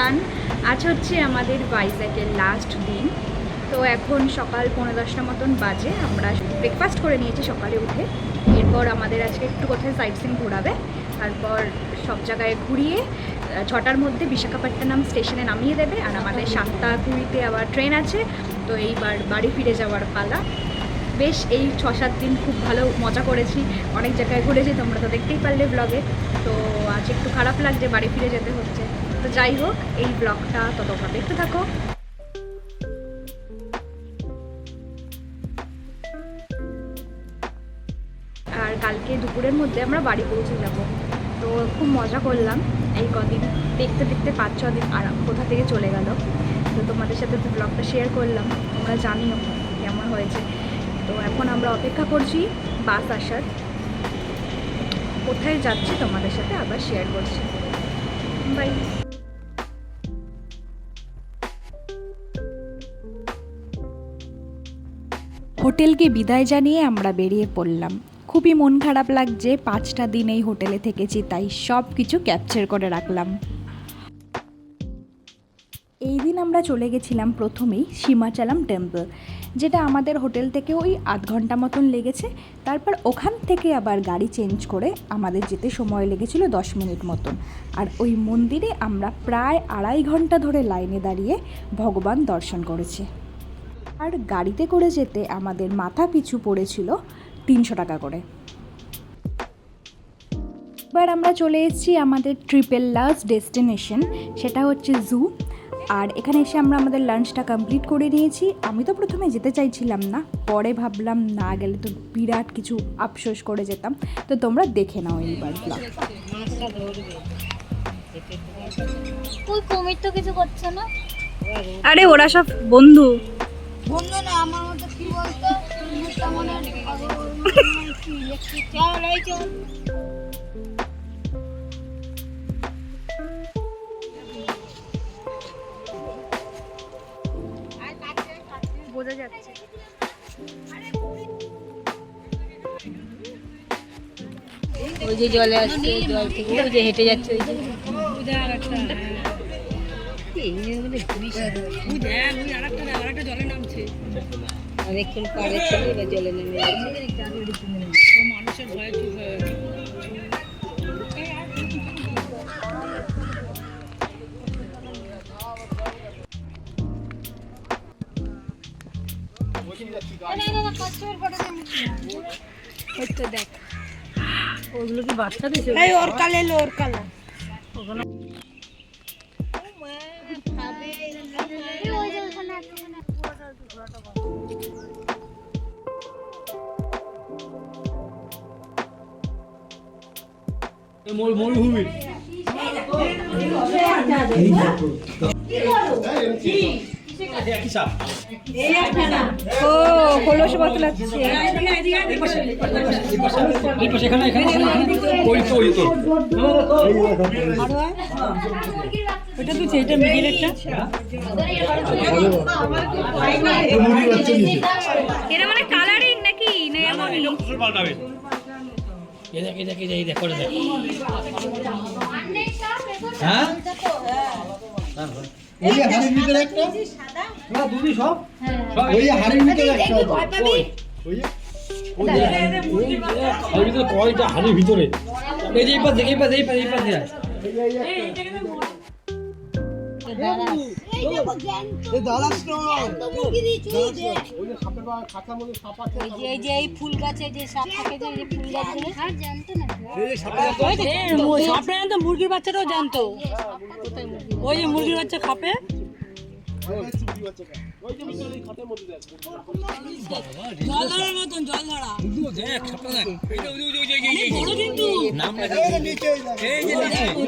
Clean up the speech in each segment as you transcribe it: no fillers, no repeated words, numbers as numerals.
Everyone, আজ হচ্ছে আমাদের ভাইজ্যাগের লাস্ট দিন। তো এখন সকাল 9:10 মতন বাজে। আমরা ব্রেকফাস্ট করে নিয়েছি সকালে উঠে। এরপর আমাদের আজকে একটু কোথায় সাইট সিন ঘোরাবে, তারপর সব জায়গায় ঘুরিয়ে 6টার মধ্যে বিশাখাপট্টনম স্টেশনে নামিয়ে দেবে। আর আমাদের 7:20-তে আবার ট্রেন আছে। তো এইবার বাড়ি ফিরে যাওয়ার পালা। বেশ এই 6-7 দিন খুব ভালো মজা করেছি, অনেক জায়গায় ঘুরেছি, তোমরা তো দেখতেই পারলে ব্লগে। তো আজ একটু খারাপ লাগছে বাড়ি ফিরে যেতে হচ্ছে। তো যাই হোক, এই ব্লগটা তো তোমরা দেখতে থাকো। আর কালকে দুপুরের মধ্যে আমরা বাড়ি পৌঁছে যাব। তো খুব মজা করলাম এই কদিন, দেখতে দেখতে 5-6 দিন আর কোথা থেকে চলে গেল। তো তোমাদের সাথে তো ব্লগটা শেয়ার করলাম, তোমরা জানিও কেমন হয়েছে। তো এখন আমরা অপেক্ষা করছি বাস আসার। কোথায় যাচ্ছি তোমাদের সাথে আবার শেয়ার করছি। বাই। হোটেলকে বিদায় জানিয়ে আমরা বেরিয়ে পড়লাম। খুবই মন খারাপ লাগছে, 5টা দিন এই হোটেলে থেকেছি, তাই সব কিছু ক্যাপচার করে রাখলাম। এই দিন আমরা চলে গেছিলাম প্রথমেই সীমাচলম টেম্পল, যেটা আমাদের হোটেল থেকে ওই আধ ঘন্টা মতন লেগেছে। তারপর ওখান থেকে আবার গাড়ি চেঞ্জ করে আমাদের যেতে সময় লেগেছিল 10 মিনিট মতন। আর ওই মন্দিরে আমরা প্রায় 2.5 ঘন্টা ধরে লাইনে দাঁড়িয়ে ভগবান দর্শন করেছি। আর গাড়িতে করে যেতে আমাদের মাথা পিছু পড়েছিল 300 টাকা করে। এবার আমরা চলে এসেছি আমাদের ট্রিপের লাস্ট ডেস্টিনেশন, সেটা হচ্ছে জু। আর এখানে এসে আমরা আমাদের লাঞ্চটা কমপ্লিট করে নিয়েছি। আমি তো প্রথমে যেতে চাইছিলাম না, পরে ভাবলাম না গেলে তো বিরাট কিছু আফসোস করে যেতাম। তো তোমরা দেখে নাও এইবার ব্লগ। ওই কুমির তো কিছু করছে না। আরে ওরা সব বন্ধু। বন্ধু না, আমার মতো কি বলতো, কেমন বোঝা যাচ্ছে। ওই যে জলে আসছে, জল থেকে ওই যে হেঁটে যাচ্ছে, ওই যে অনেকক্ষণ পারে ছিল, এবার জলে নেমে যাচ্ছে। মানুষের ভয়ে চুপ হয়ে গেছে। দেখ ওগুলো কি বাচ্চাদের? ওর কালে এলো, ওর কালে। মরুভূমি ও কলস বদলাচ্ছে। ওটা তুই সেইটা মিডিলেরটা এরা মানে কালারিং নাকি না এমনই? হ্যাঁ ওই যে হাড়ির ভিতরে একটা না দুদি সব ওই যে হাড়ির ভিতরে একটা ওই যে হাড়ির ভিতরে কয়টা হাড়ির ভিতরে এই যে এই পাশ দেখে এই পাশ দিয়ে এই যে এই ফুল গাছে যে সাপ থাকে, যে এই ফুল গাছে আর জানতো না। সাপটা জানতো, মুরগির বাচ্চাটাও জানতো। ওই যে মুরগির বাচ্চা খাপে। জল ধরার মতন, জল ধরা বড়, কিন্তু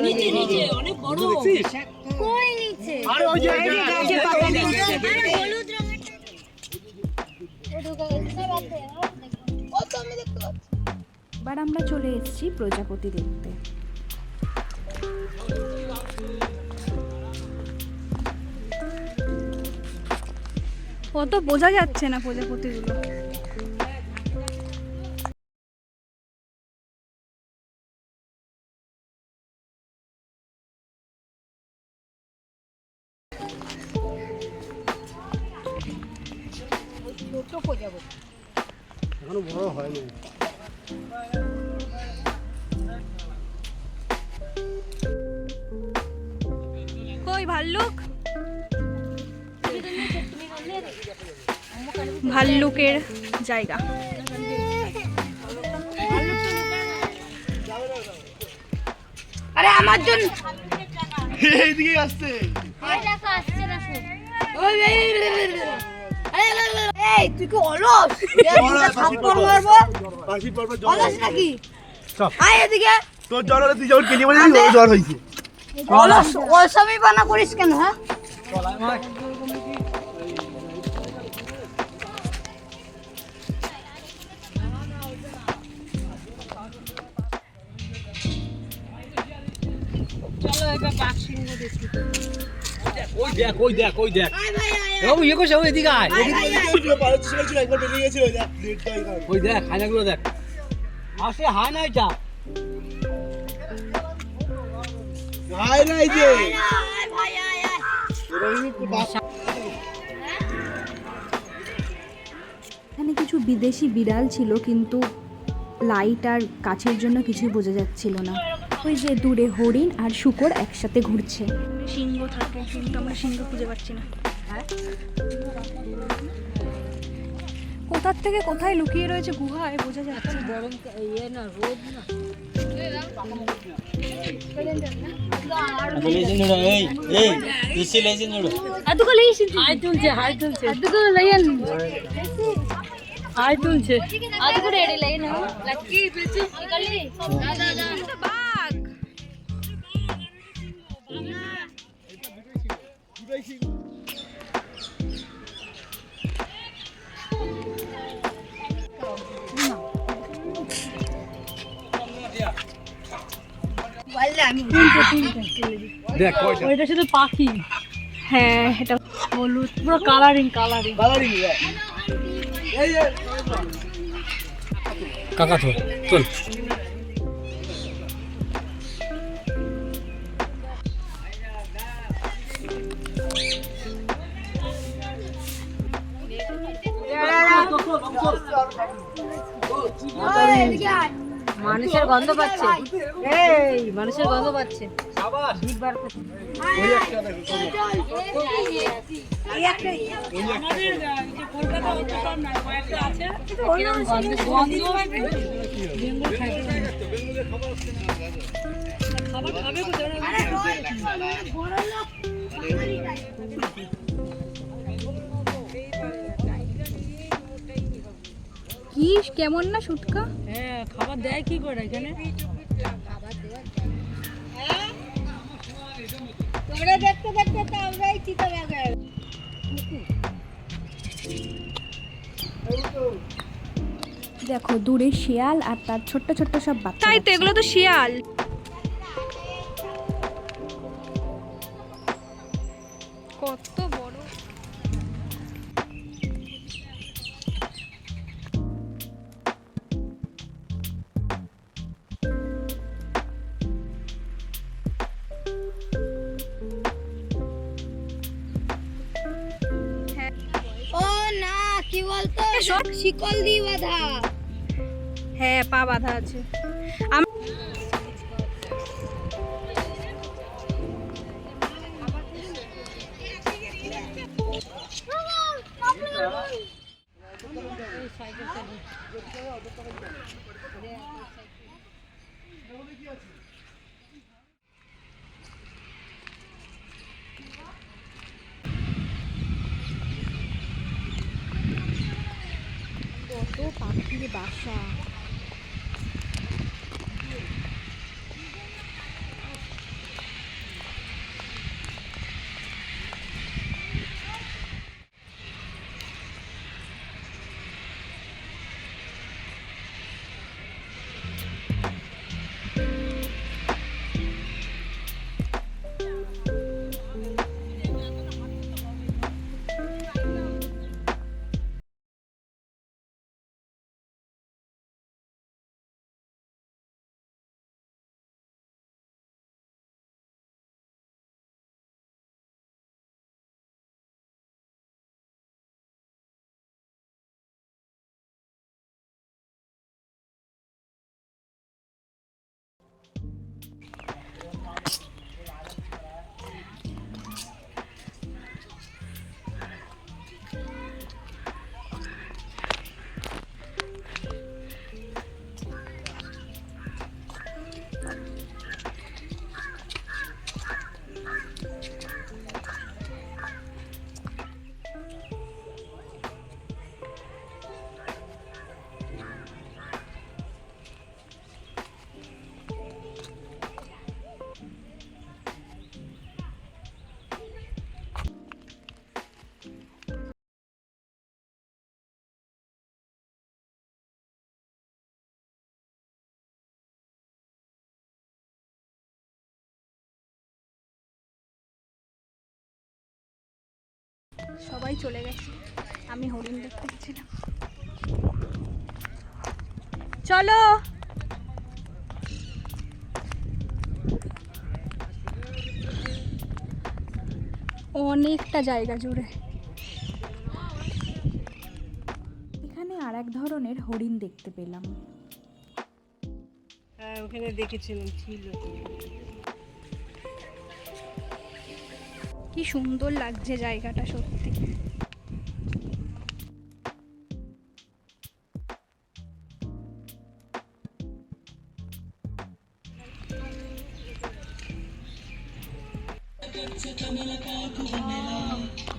নিচে নিচে অনেক বড়। কই নিচে আর ওই যে হলুদ রঙের ও ঢোকা গেছে রাতে। ও তো আমি দেখতে পাচ্ছি। এবার আমরা চলে এসেছি প্রজাপতি দেখতে। অত বোঝা যাচ্ছে না প্রজাপতিগুলো। এখনো বড় হয়নি। কই ভাল্লুক? ভাল্লুকের জায়গা। আরে আমার জন্য এইদিকে আসছে। এই দেখো আসছে না সে। এই তুই কি অলস? থাপ্পড় মারবো। বাসি পড়বে জ্বর। অলস নাকি? চপ। আয় এদিকে। তোর জ্বর হলে তুই যখন কেলি বলে জ্বর হয়েছে। অলস ওসবই বানা করিস কেন হ্যাঁ? ওই দেখ ওই দেখ ওই দেখ। আয় ভাই আয়। ও ইয়ে করছে ওই এদিকে আয়। আয় ভাই আয়। ছিল একবার বেরিয়ে গেছিল ওই দেখ দেড়টাই কারণ। ওই দেখ হায়নাগুলো দেখ। আসে হায় না এটা। হায় না এই যে। আয় ভাই আয় আয়। এখানে কিছু বিদেশি বিড়াল ছিল, কিন্তু লাইট আর কাছের জন্য কিছুই বোঝা যাচ্ছিল না। ওই যে দূরে হরিণ আর শূকর একসাথে ঘুরছে। সিংহ থাকে কিন্তু আমরা সিংহ খুঁজে পাচ্ছি না। কোথার থেকে কোথায় লুকিয়ে রয়েছে গুহায় বোঝা যাচ্ছে না। গরম ইয়ে না, রোদ না। হাই তুলছে, হাই তুলছে। হাই তুলছে। বাঘ। দেখ কয়টা। ওইটা শুধু পাখি। হ্যাঁ এটা হলুদ পুরো কালারিং কালারিং। কালারিং দেখ। এই যে কাকা তো চল। মানুষের গন্ধ পাচ্ছে। এই মানুষের গন্ধ পাচ্ছে। সাবাস। জিভ বার করছে। ওই একটা দেখো। কিরকম গন্ধ গন্ধ বেঙ্গল খাইতে পারে। খাবার খাবে কোথায়? কি কেমন না শুটকা? হ্যাঁ, খাবার দেয় কি করে এখানে? তোমরা দেখতে দেখতে তো আমরাই চিতা বাগে। দেখো দূরে শিয়াল আর তার ছোট্ট ছোট্ট সব বাচ্চা। তাই তো, এগুলো তো শিয়াল। কত বড়। ও না কি বলতো শিকল দিয়ে বাঁধা। হ্যাঁ পা বাঁধা আছে। কত পাখির বাসা। সবাই চলে গেছে, আমি হরিণ দেখতে গেছিলাম। চলো অনেকটা জায়গা জুড়ে। এখানে আর এক ধরনের হরিণ দেখতে পেলাম। হ্যাঁ ওখানে দেখেছিলাম, ছিল। কি সুন্দর লাগছে জায়গাটা সত্যি।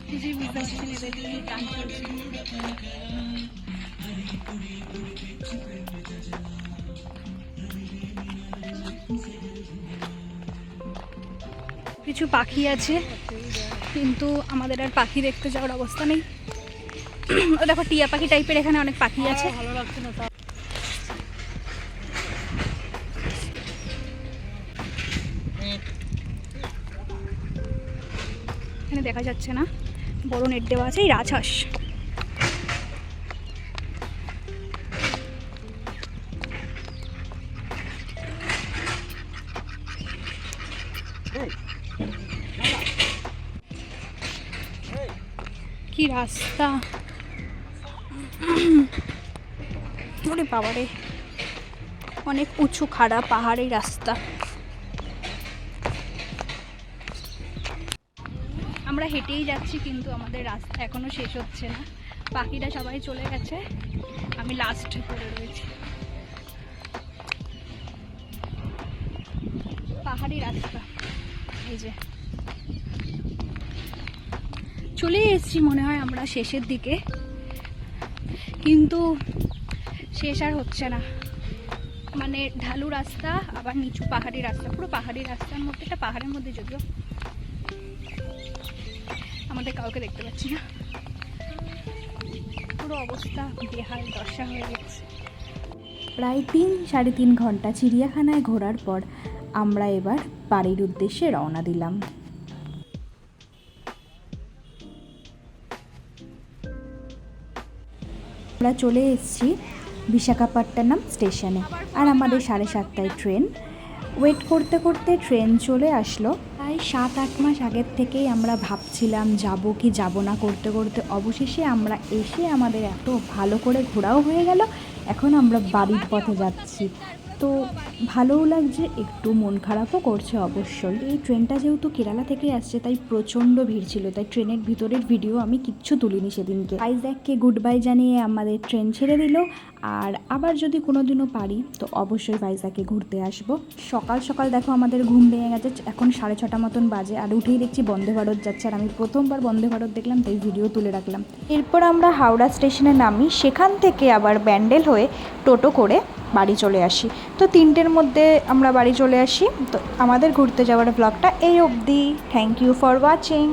কিছুই বুঝতে পারছি না, এদের দিকে গান চলছে। কিছু পাখি আছে, কিন্তু আমাদের আর পাখি দেখতে যাওয়ার অবস্থা নেই। ও দেখো টিয়া পাখি টাইপের এখানে অনেক পাখি আছে। ভালো লাগছে না তা। এখানে দেখা যাচ্ছে না, বড় নেট দেওয়া আছে। এই রাজহাঁস, কি রাস্তা! ওরে বাবারে, অনেক উঁচু খাড়া পাহাড়ি রাস্তা। আমরা হেঁটেই যাচ্ছি, কিন্তু আমাদের রাস্তা এখনো শেষ হচ্ছে না। বাকিরা সবাই চলে গেছে, আমি লাস্টে পড়ে রয়েছি। পাহাড়ি রাস্তা, এই যে চলে এসেছি মনে হয় আমরা শেষের দিকে, কিন্তু শেষ আর হচ্ছে না। মানে ঢালু রাস্তা, আবার নিচু পাহাড়ি রাস্তা, পুরো পাহাড়ি রাস্তার মধ্যে, একটা পাহাড়ের মধ্যে যদিও। আমাদের কাউকে দেখতে পাচ্ছি না, পুরো অবস্থা বেহাল দশা হয়ে গেছে। প্রায় 3-3.5 ঘন্টা চিড়িয়াখানায় ঘোরার পর আমরা এবার বাড়ির উদ্দেশ্যে রওনা দিলাম। আমরা চলে এসেছি বিশাখাপট্টনম স্টেশনে, আর আমাদের 7:30টায় ট্রেন। ওয়েট করতে করতে ট্রেন চলে আসলো। প্রায় 7-8 মাস আগের থেকেই আমরা ভাবছিলাম যাব কি যাব না, করতে করতে অবশেষে আমরা এসে আমাদের এত ভালো করে ঘোরাও হয়ে গেল। এখন আমরা বাড়ির পথে যাচ্ছি, তো ভালোও লাগছে, একটু মন খারাপও করছে অবশ্যই। এই ট্রেনটা যেহেতু কেরালা থেকে আসছে, তাই প্রচণ্ড ভিড় ছিল, তাই ট্রেনের ভিতরের ভিডিও আমি কিচ্ছু তুলিনি সেদিনকে। ভাইজ্যাগকে গুড বাই জানিয়ে আমাদের ট্রেন ছেড়ে দিল, আর আবার যদি কোনো দিনও পারি তো অবশ্যই ভাইজ্যাগে ঘুরতে আসবো। সকাল সকাল দেখো আমাদের ঘুম ভেঙে গেছে, এখন 6:30 মতন বাজে, আর উঠেই দেখছি বন্দে ভারত যাচ্ছে, আর আমি প্রথমবার বন্দে ভারত দেখলাম, তাই ভিডিও তুলে রাখলাম। এরপর আমরা হাওড়া স্টেশনে নামি, সেখান থেকে আবার ব্যান্ডেল হয়ে টোটো করে বাড়ি চলে আসি। তো 3টের মধ্যে আমরা বাড়ি চলে আসি। তো আমাদের ঘুরতে যাওয়ার ব্লগটা এই অবধি। Thank you for watching.